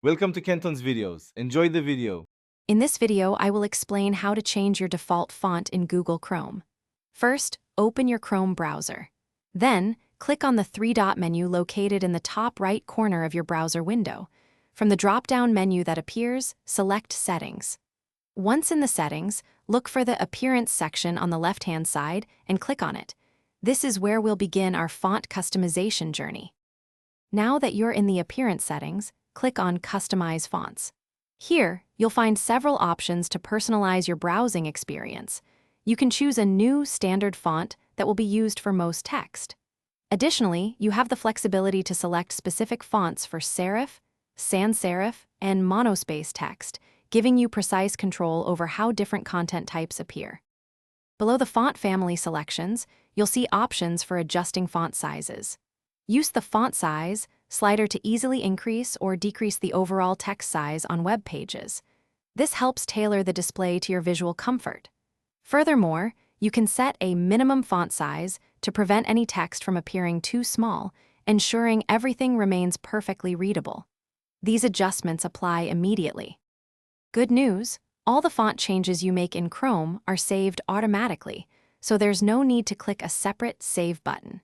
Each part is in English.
Welcome to Kenton's videos. Enjoy the video. In this video, I will explain how to change your default font in Google Chrome. First, open your Chrome browser. Then, click on the three-dot menu located in the top right corner of your browser window. From the drop-down menu that appears, select Settings. Once in the Settings, look for the Appearance section on the left-hand side and click on it. This is where we'll begin our font customization journey. Now that you're in the Appearance settings, click on Customize Fonts. Here, you'll find several options to personalize your browsing experience. You can choose a new standard font that will be used for most text. Additionally, you have the flexibility to select specific fonts for serif, sans serif, and monospace text, giving you precise control over how different content types appear. Below the font family selections, you'll see options for adjusting font sizes. Use the font size slider to easily increase or decrease the overall text size on web pages. This helps tailor the display to your visual comfort. Furthermore, you can set a minimum font size to prevent any text from appearing too small, ensuring everything remains perfectly readable. These adjustments apply immediately. Good news, all the font changes you make in Chrome are saved automatically, so there's no need to click a separate Save button.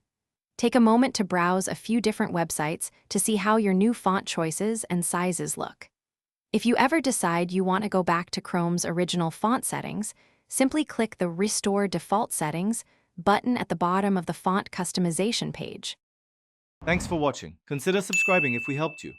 Take a moment to browse a few different websites to see how your new font choices and sizes look. If you ever decide you want to go back to Chrome's original font settings, simply click the Restore Default Settings button at the bottom of the font customization page. Thanks for watching. Consider subscribing if we helped you.